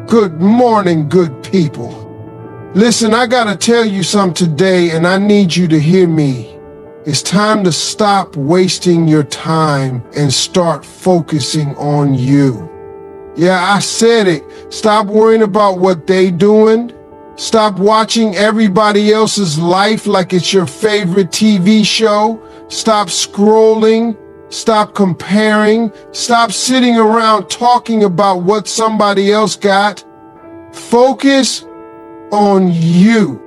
Good morning, good people. Listen, I gotta tell you something today, and I need you to hear me. It's time to stop wasting your time and start focusing on you. Yeah, I said it. Stop worrying about what they doing. Stop watching everybody else's life like it's your favorite TV show. Stop scrolling. Stop comparing. Stop sitting around talking about what somebody else got. Focus on you.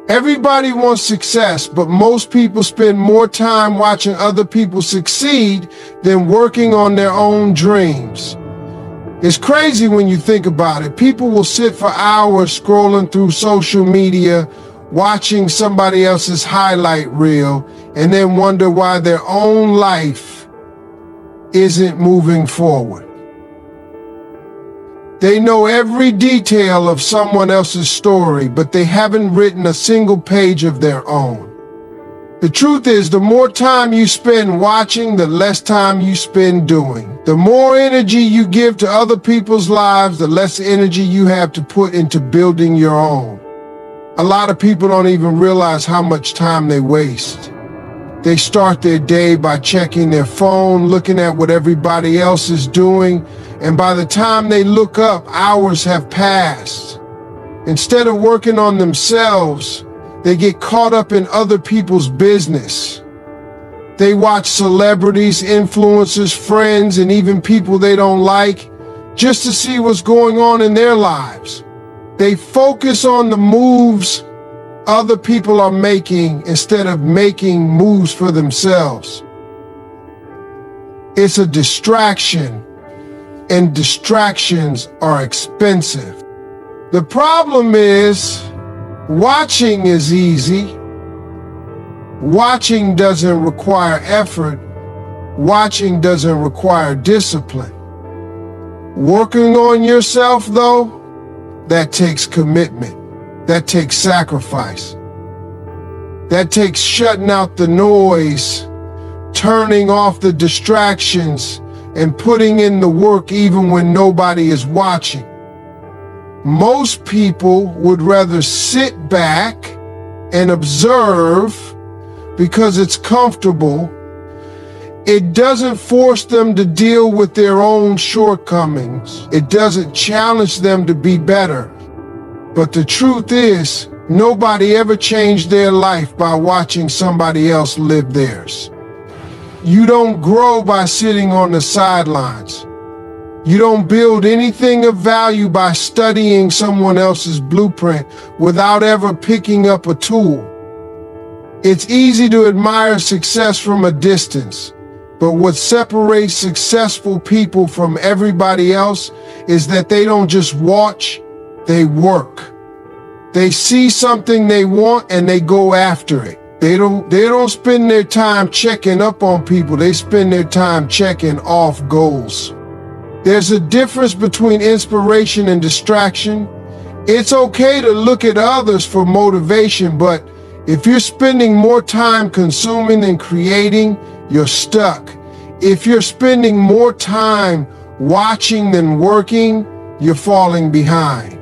Everybody wants success, but most people spend more time watching other people succeed than working on their own dreams. It's crazy when you think about it. People will sit for hours scrolling through social media, watching somebody else's highlight reel, and then wonder why their own life isn't moving forward. They know every detail of someone else's story, but they haven't written a single page of their own. The truth is, the more time you spend watching, the less time you spend doing. The more energy you give to other people's lives, the less energy you have to put into building your own. A lot of people don't even realize how much time they waste. They start their day by checking their phone, looking at what everybody else is doing, and by the time they look up, hours have passed. Instead of working on themselves, they get caught up in other people's business. They watch celebrities, influencers, friends, and even people they don't like just to see what's going on in their lives. They focus on the moves other people are making instead of making moves for themselves. It's a distraction, and distractions are expensive. The problem is, watching is easy. Watching doesn't require effort. Watching doesn't require discipline. Working on yourself, though, that takes commitment. That takes sacrifice. That takes shutting out the noise, turning off the distractions, and putting in the work even when nobody is watching. Most people would rather sit back and observe because it's comfortable. It doesn't force them to deal with their own shortcomings. It doesn't challenge them to be better. But the truth is, nobody ever changed their life by watching somebody else live theirs. You don't grow by sitting on the sidelines. You don't build anything of value by studying someone else's blueprint without ever picking up a tool. It's easy to admire success from a distance, but what separates successful people from everybody else is that they don't just watch, they work. They see something they want and they go after it. They don't spend their time checking up on people. They spend their time checking off goals. There's a difference between inspiration and distraction. It's okay to look at others for motivation, but if you're spending more time consuming than creating, you're stuck. If you're spending more time watching than working, you're falling behind.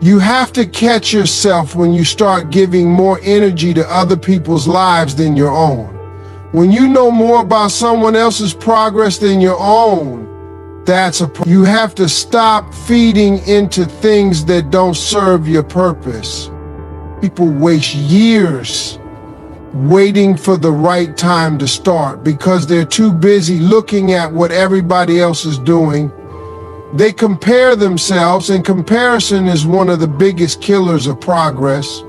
You have to catch yourself when you start giving more energy to other people's lives than your own. When you know more about someone else's progress than your own, you have to stop feeding into things that don't serve your purpose. People waste years waiting for the right time to start because they're too busy looking at what everybody else is doing. They compare themselves, and comparison is one of the biggest killers of progress.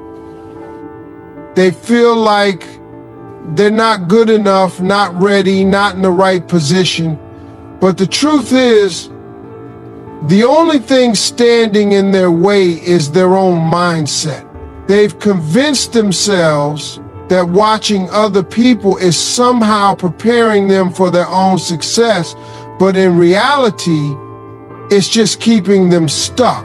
They feel like they're not good enough, not ready, not in the right position. But the truth is, the only thing standing in their way is their own mindset. They've convinced themselves that watching other people is somehow preparing them for their own success, but in reality, it's just keeping them stuck.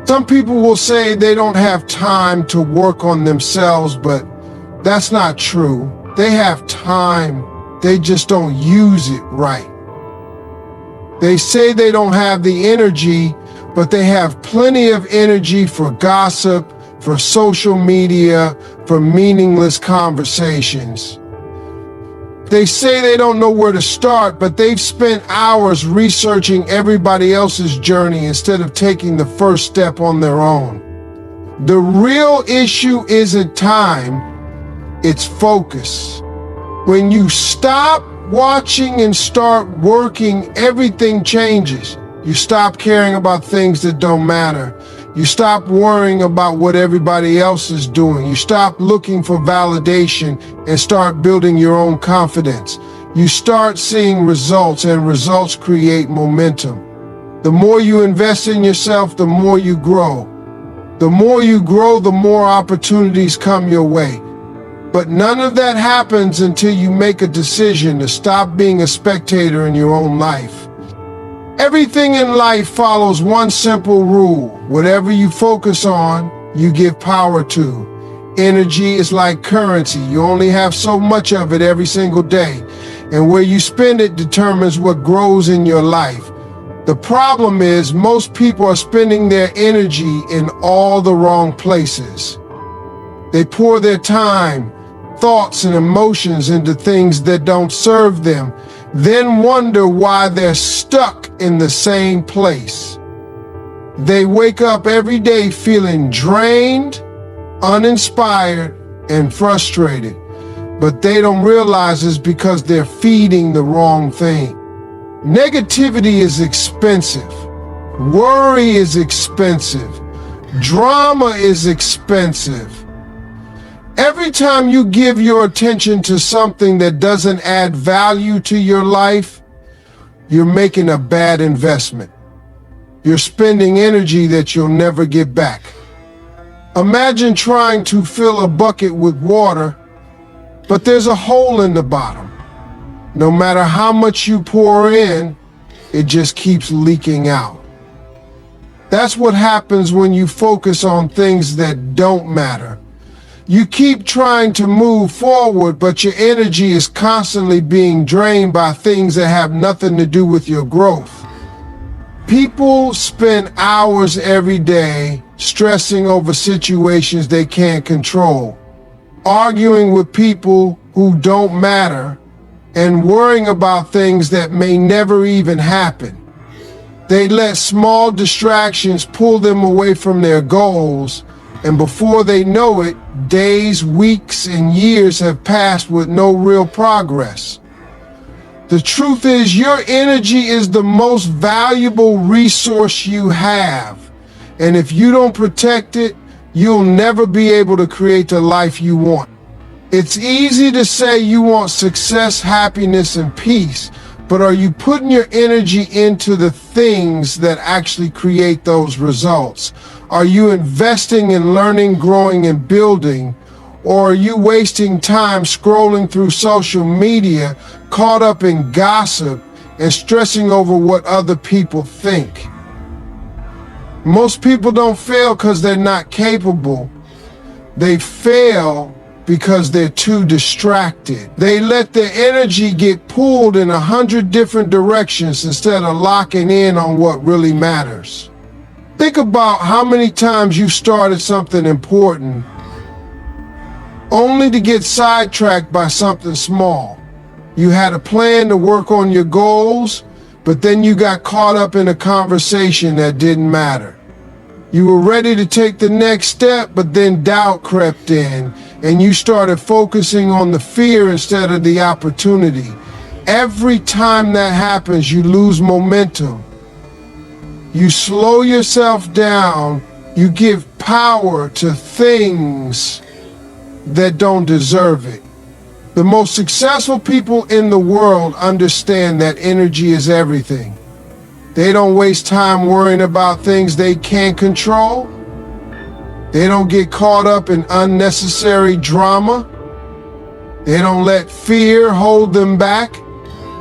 Some people will say they don't have time to work on themselves, but that's not true. They have time, they just don't use it right. They say they don't have the energy, but they have plenty of energy for gossip, for social media, for meaningless conversations. They say they don't know where to start, but they've spent hours researching everybody else's journey instead of taking the first step on their own. The real issue isn't time, it's focus. When you stop watching and start working, everything changes. You stop caring about things that don't matter. You stop worrying about what everybody else is doing. You stop looking for validation and start building your own confidence. You start seeing results, and results create momentum. The more you invest in yourself, the more you grow. The more you grow, the more opportunities come your way. But none of that happens until you make a decision to stop being a spectator in your own life. Everything in life follows one simple rule. Whatever you focus on, you give power to. Energy is like currency. You only have so much of it every single day. And where you spend it determines what grows in your life. The problem is most people are spending their energy in all the wrong places. They pour their time, thoughts, and emotions into things that don't serve them, then wonder why they're stuck in the same place. They wake up every day feeling drained, uninspired, and frustrated, but they don't realize it's because they're feeding the wrong thing. Negativity is expensive. Worry is expensive. Drama is expensive. Every time you give your attention to something that doesn't add value to your life, you're making a bad investment. You're spending energy that you'll never get back. Imagine trying to fill a bucket with water, but there's a hole in the bottom. No matter how much you pour in, it just keeps leaking out. That's what happens when you focus on things that don't matter. You keep trying to move forward, but your energy is constantly being drained by things that have nothing to do with your growth. People spend hours every day stressing over situations they can't control, arguing with people who don't matter, and worrying about things that may never even happen. They let small distractions pull them away from their goals, and before they know it, days, weeks, and years have passed with no real progress. The truth is, your energy is the most valuable resource you have. And if you don't protect it, you'll never be able to create the life you want. It's easy to say you want success, happiness, and peace, but are you putting your energy into the things that actually create those results? Are you investing in learning, growing, and building? Or are you wasting time scrolling through social media, caught up in gossip, and stressing over what other people think? Most people don't fail because they're not capable. They fail because they're too distracted. They let their energy get pulled in 100 different directions instead of locking in on what really matters. Think about how many times you started something important only to get sidetracked by something small. You had a plan to work on your goals, but then you got caught up in a conversation that didn't matter. You were ready to take the next step, but then doubt crept in, and you started focusing on the fear instead of the opportunity. Every time that happens, you lose momentum. You slow yourself down. You give power to things that don't deserve it. The most successful people in the world understand that energy is everything. They don't waste time worrying about things they can't control. They don't get caught up in unnecessary drama. They don't let fear hold them back.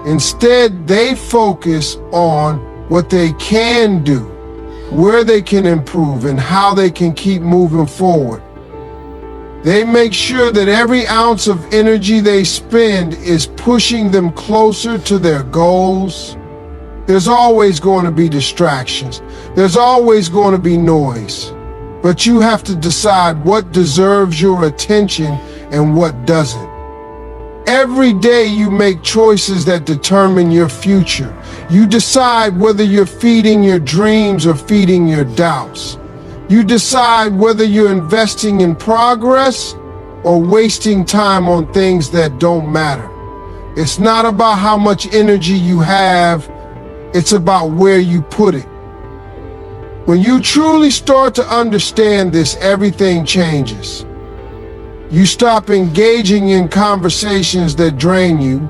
Instead, they focus on what they can do, where they can improve, and how they can keep moving forward. They make sure that every ounce of energy they spend is pushing them closer to their goals. There's always going to be distractions. There's always going to be noise. But you have to decide what deserves your attention and what doesn't. Every day you make choices that determine your future. You decide whether you're feeding your dreams or feeding your doubts. You decide whether you're investing in progress or wasting time on things that don't matter. It's not about how much energy you have, it's about where you put it. When you truly start to understand this, everything changes. You stop engaging in conversations that drain you.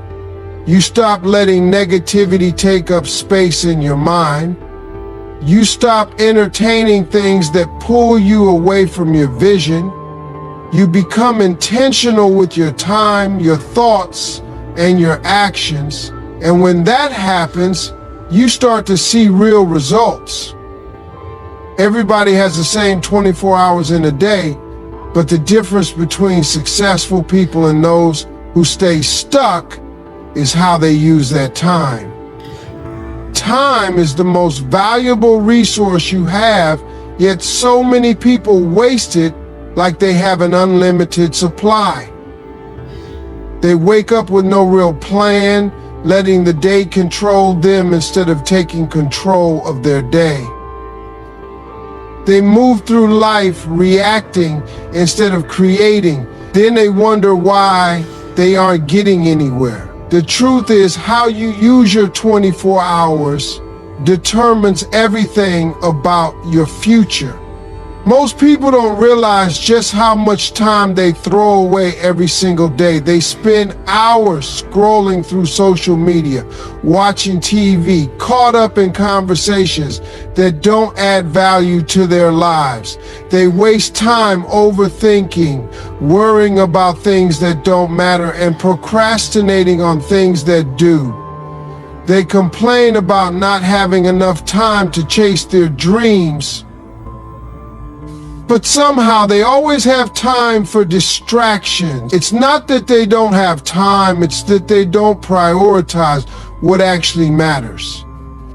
You stop letting negativity take up space in your mind. You stop entertaining things that pull you away from your vision. You become intentional with your time, your thoughts, and your actions. And when that happens, you start to see real results. Everybody has the same 24 hours in a day, but the difference between successful people and those who stay stuck is how they use that time. Time is the most valuable resource you have, yet so many people waste it like they have an unlimited supply. They wake up with no real plan, letting the day control them instead of taking control of their day. They move through life reacting instead of creating. Then they wonder why they aren't getting anywhere. The truth is, how you use your 24 hours determines everything about your future. Most people don't realize just how much time they throw away every single day. They spend hours scrolling through social media, watching TV, caught up in conversations that don't add value to their lives. They waste time overthinking, worrying about things that don't matter, and procrastinating on things that do. They complain about not having enough time to chase their dreams, but somehow they always have time for distractions. It's not that they don't have time, it's that they don't prioritize what actually matters.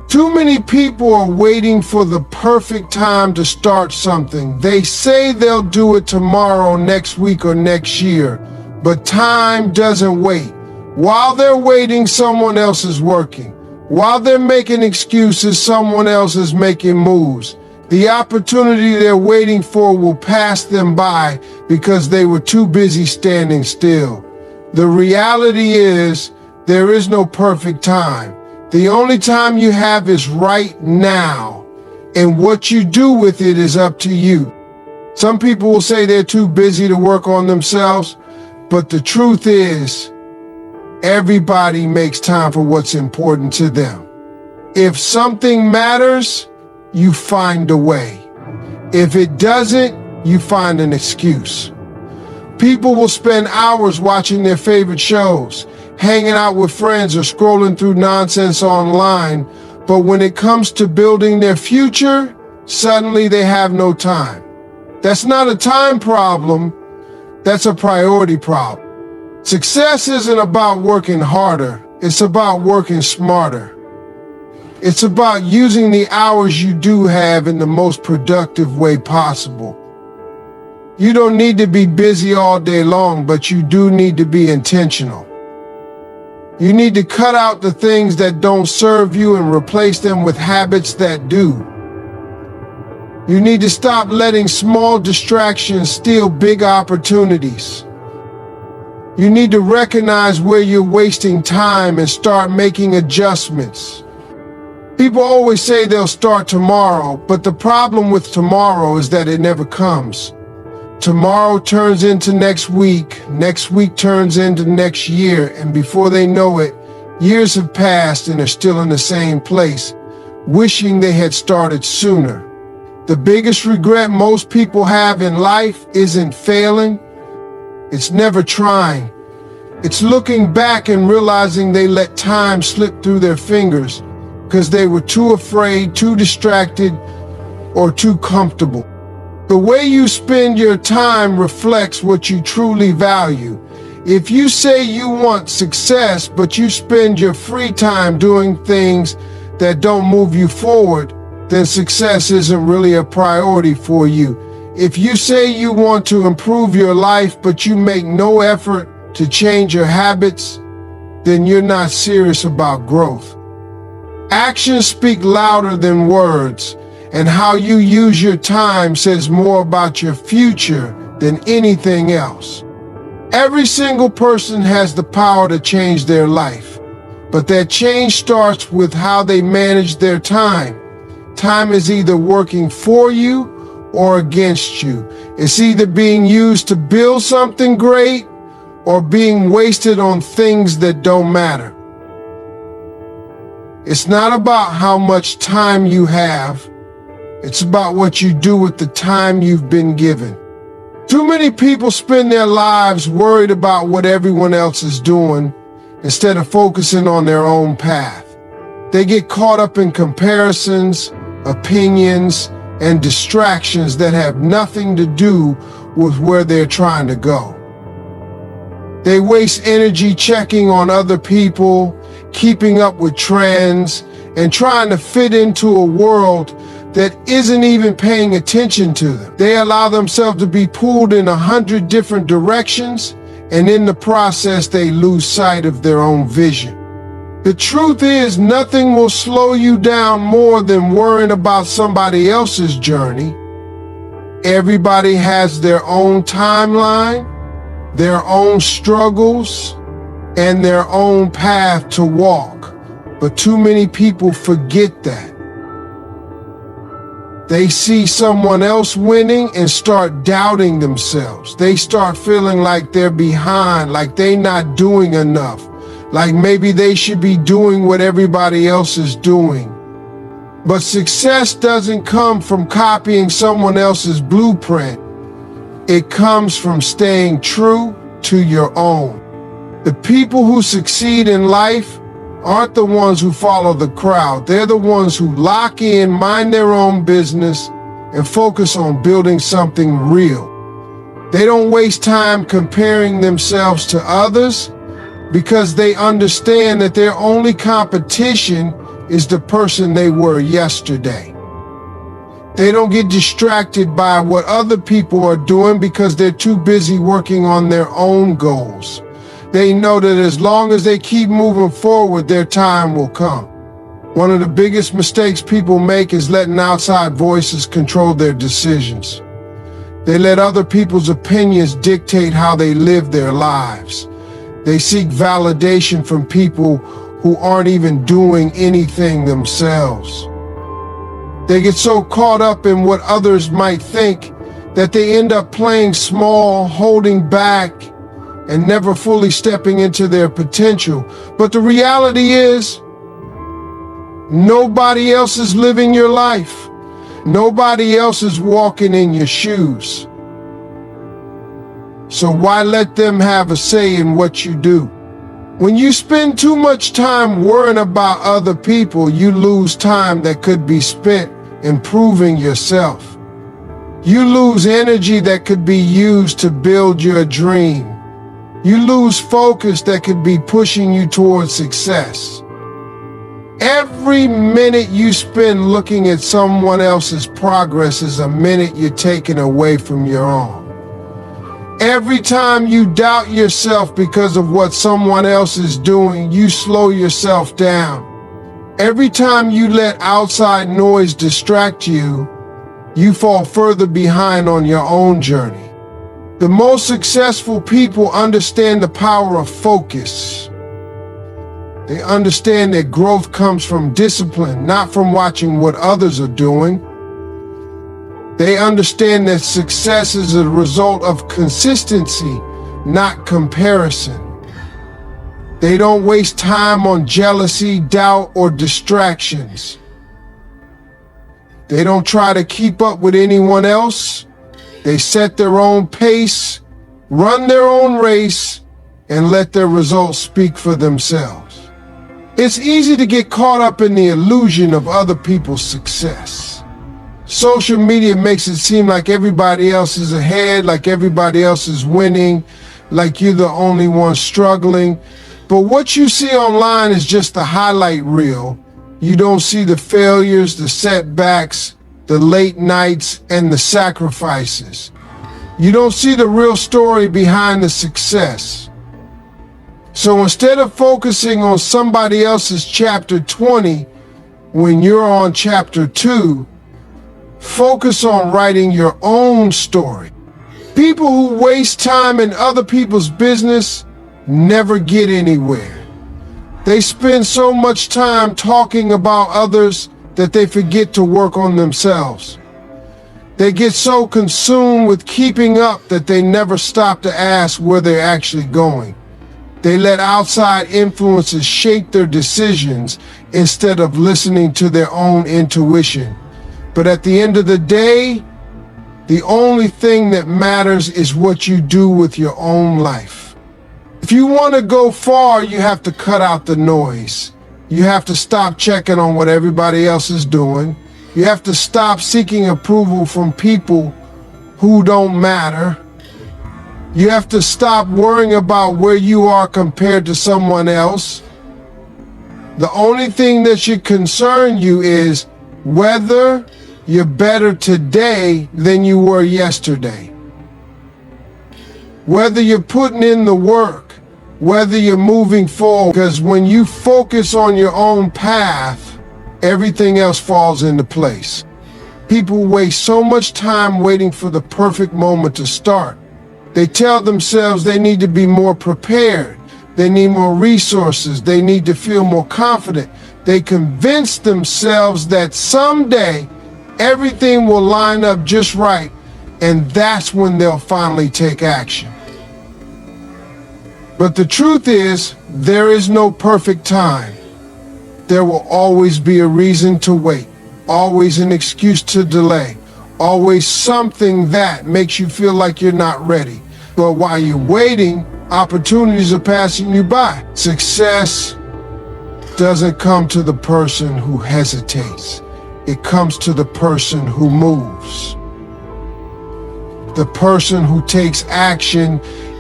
Too many people are waiting for the perfect time to start something. They say they'll do it tomorrow, next week, or next year, but time doesn't wait. While they're waiting, someone else is working. While they're making excuses, someone else is making moves. The opportunity they're waiting for will pass them by because they were too busy standing still. The reality is, there is no perfect time. The only time you have is right now, and what you do with it is up to you. Some people will say they're too busy to work on themselves, but the truth is, everybody makes time for what's important to them. If something matters, you find a way. If it doesn't, you find an excuse. People will spend hours watching their favorite shows, hanging out with friends, or scrolling through nonsense online, but when it comes to building their future, suddenly they have no time. That's not a time problem, that's a priority problem. Success isn't about working harder, it's about working smarter. It's about using the hours you do have in the most productive way possible. You don't need to be busy all day long, but you do need to be intentional. You need to cut out the things that don't serve you and replace them with habits that do. You need to stop letting small distractions steal big opportunities. You need to recognize where you're wasting time and start making adjustments. People always say they'll start tomorrow, but the problem with tomorrow is that it never comes. Tomorrow turns into next week turns into next year, and before they know it, years have passed and they're still in the same place, wishing they had started sooner. The biggest regret most people have in life isn't failing, it's never trying. It's looking back and realizing they let time slip through their fingers because they were too afraid, too distracted, or too comfortable. The way you spend your time reflects what you truly value. If you say you want success, but you spend your free time doing things that don't move you forward, then success isn't really a priority for you. If you say you want to improve your life, but you make no effort to change your habits, then you're not serious about growth. Actions speak louder than words, and how you use your time says more about your future than anything else. Every single person has the power to change their life, but that change starts with how they manage their time. Time is either working for you or against you. It's either being used to build something great or being wasted on things that don't matter. It's not about how much time you have. It's about what you do with the time you've been given. Too many people spend their lives worried about what everyone else is doing instead of focusing on their own path. They get caught up in comparisons, opinions, and distractions that have nothing to do with where they're trying to go. They waste energy checking on other people, keeping up with trends, and trying to fit into a world that isn't even paying attention to them. They allow themselves to be pulled in 100 different directions, and in the process, they lose sight of their own vision. The truth is, nothing will slow you down more than worrying about somebody else's journey. Everybody has their own timeline, their own struggles, and their own path to walk. But too many people forget that. They see someone else winning and start doubting themselves. They start feeling like they're behind, like they're not doing enough, like maybe they should be doing what everybody else is doing. But success doesn't come from copying someone else's blueprint. It comes from staying true to your own. The people who succeed in life aren't the ones who follow the crowd. They're the ones who lock in, mind their own business, and focus on building something real. They don't waste time comparing themselves to others because they understand that their only competition is the person they were yesterday. They don't get distracted by what other people are doing because they're too busy working on their own goals. They know that as long as they keep moving forward, their time will come. One of the biggest mistakes people make is letting outside voices control their decisions. They let other people's opinions dictate how they live their lives. They seek validation from people who aren't even doing anything themselves. They get so caught up in what others might think that they end up playing small, holding back, and never fully stepping into their potential. But the reality is, nobody else is living your life. Nobody else is walking in your shoes. So why let them have a say in what you do? When you spend too much time worrying about other people, you lose time that could be spent improving yourself. You lose energy that could be used to build your dream. You lose focus that could be pushing you towards success. Every minute you spend looking at someone else's progress is a minute you're taking away from your own. Every time you doubt yourself because of what someone else is doing, you slow yourself down. Every time you let outside noise distract you, you fall further behind on your own journey. The most successful people understand the power of focus. They understand that growth comes from discipline, not from watching what others are doing. They understand that success is a result of consistency, not comparison. They don't waste time on jealousy, doubt, or distractions. They don't try to keep up with anyone else. They set their own pace, run their own race, and let their results speak for themselves. It's easy to get caught up in the illusion of other people's success. Social media makes it seem like everybody else is ahead, like everybody else is winning, like you're the only one struggling. But what you see online is just the highlight reel. You don't see the failures, the setbacks, the late nights, and the sacrifices. You don't see the real story behind the success. So instead of focusing on somebody else's chapter 20 when you're on chapter 2, focus on writing your own story. People who waste time in other people's business never get anywhere. They spend so much time talking about others that they forget to work on themselves. They get so consumed with keeping up that they never stop to ask where they're actually going. They let outside influences shape their decisions instead of listening to their own intuition. But at the end of the day, the only thing that matters is what you do with your own life. If you want to go far, you have to cut out the noise. You have to stop checking on what everybody else is doing. You have to stop seeking approval from people who don't matter. You have to stop worrying about where you are compared to someone else. The only thing that should concern you is whether you're better today than you were yesterday. Whether you're putting in the work, whether you're moving forward, because when you focus on your own path, everything else falls into place. People waste so much time waiting for the perfect moment to start. They tell themselves they need to be more prepared, they need more resources, they need to feel more confident. They convince themselves that someday everything will line up just right, and that's when they'll finally take action. But the truth is, there is no perfect time. There will always be a reason to wait, always an excuse to delay, always something that makes you feel like you're not ready. But while you're waiting, opportunities are passing you by. Success doesn't come to the person who hesitates. It comes to the person who moves. The person who takes action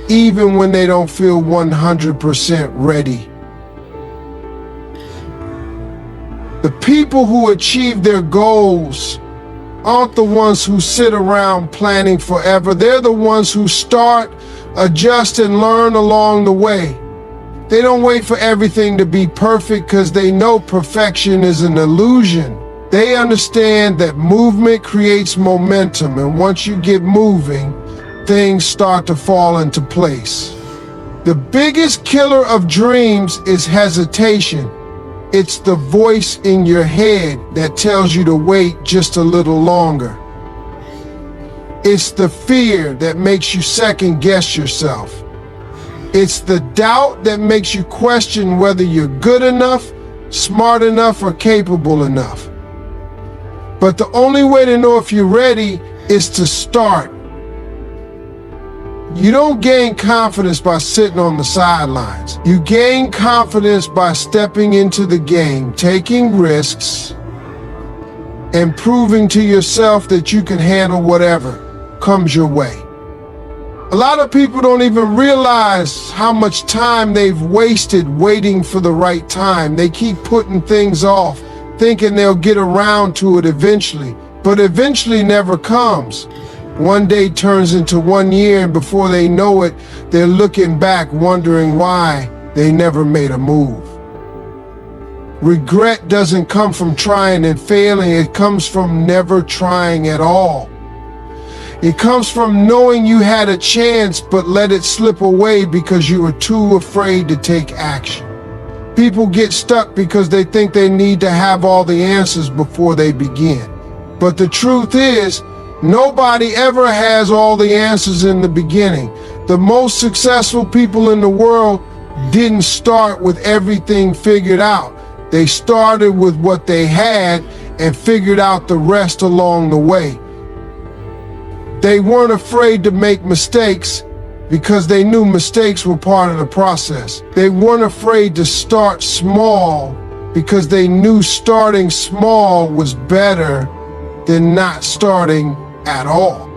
even when they don't feel 100% ready. The people who achieve their goals aren't the ones who sit around planning forever. They're the ones who start, adjust, and learn along the way. They don't wait for everything to be perfect because they know perfection is an illusion. They understand that movement creates momentum, and once you get moving, things start to fall into place. The biggest killer of dreams is hesitation. It's the voice in your head that tells you to wait just a little longer. It's the fear that makes you second guess yourself. It's the doubt that makes you question whether you're good enough, smart enough, or capable enough. But the only way to know if you're ready is to start. You don't gain confidence by sitting on the sidelines. You gain confidence by stepping into the game, taking risks, and proving to yourself that you can handle whatever comes your way. A lot of people don't even realize how much time they've wasted waiting for the right time. They keep putting things off, thinking they'll get around to it eventually, but eventually never comes. One day turns into 1 year, and before they know it, they're looking back wondering why they never made a move. Regret doesn't come from trying and failing. It comes from never trying at all. It comes from knowing you had a chance but let it slip away because you were too afraid to take action. People get stuck because they think they need to have all the answers before they begin. But the truth is, nobody ever has all the answers in the beginning. The most successful people in the world didn't start with everything figured out. They started with what they had and figured out the rest along the way. They weren't afraid to make mistakes because they knew mistakes were part of the process. They weren't afraid to start small because they knew starting small was better than not starting at all.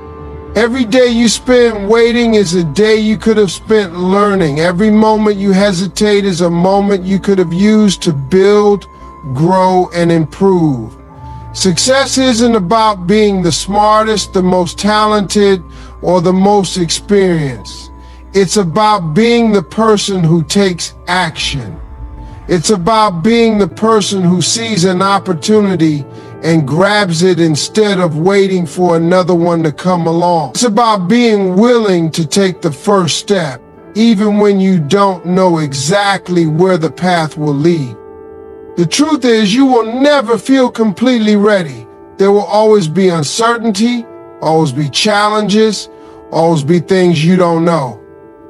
Every day you spend waiting is a day you could have spent learning. Every moment you hesitate is a moment you could have used to build grow, and improve. Success isn't about being the smartest, the most talented, or the most experienced. It's about being the person who takes action. It's about being the person who sees an opportunity and grabs it instead of waiting for another one to come along. It's about being willing to take the first step, even when you don't know exactly where the path will lead. The truth is, you will never feel completely ready. There will always be uncertainty, always be challenges, always be things you don't know.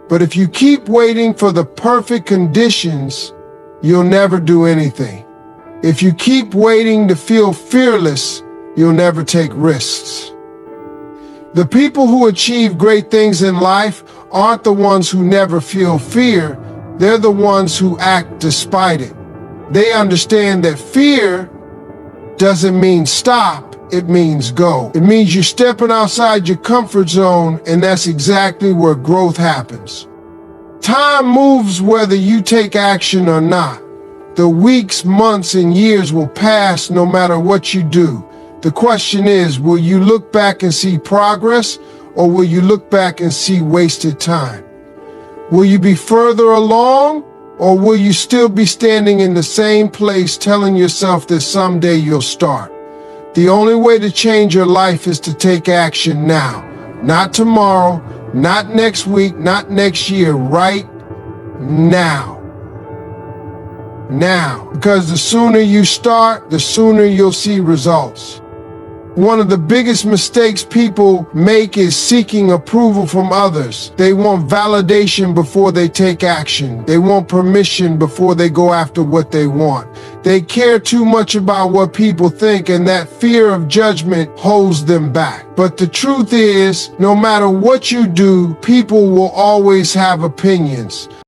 But if you keep waiting for the perfect conditions, you'll never do anything. If you keep waiting to feel fearless, you'll never take risks. The people who achieve great things in life aren't the ones who never feel fear. They're the ones who act despite it. They understand that fear doesn't mean stop, it means go. It means you're stepping outside your comfort zone, and that's exactly where growth happens. Time moves whether you take action or not. The weeks, months, and years will pass no matter what you do. The question is, will you look back and see progress, or will you look back and see wasted time? Will you be further along, or will you still be standing in the same place telling yourself that someday you'll start? The only way to change your life is to take action now. Not tomorrow, not next week, not next year, right now. Now, because the sooner you start, the sooner you'll see results. One of the biggest mistakes people make is seeking approval from others. They want validation before they take action. They want permission before they go after what they want. They care too much about what people think, and that fear of judgment holds them back. But the truth is, no matter what you do, people will always have opinions.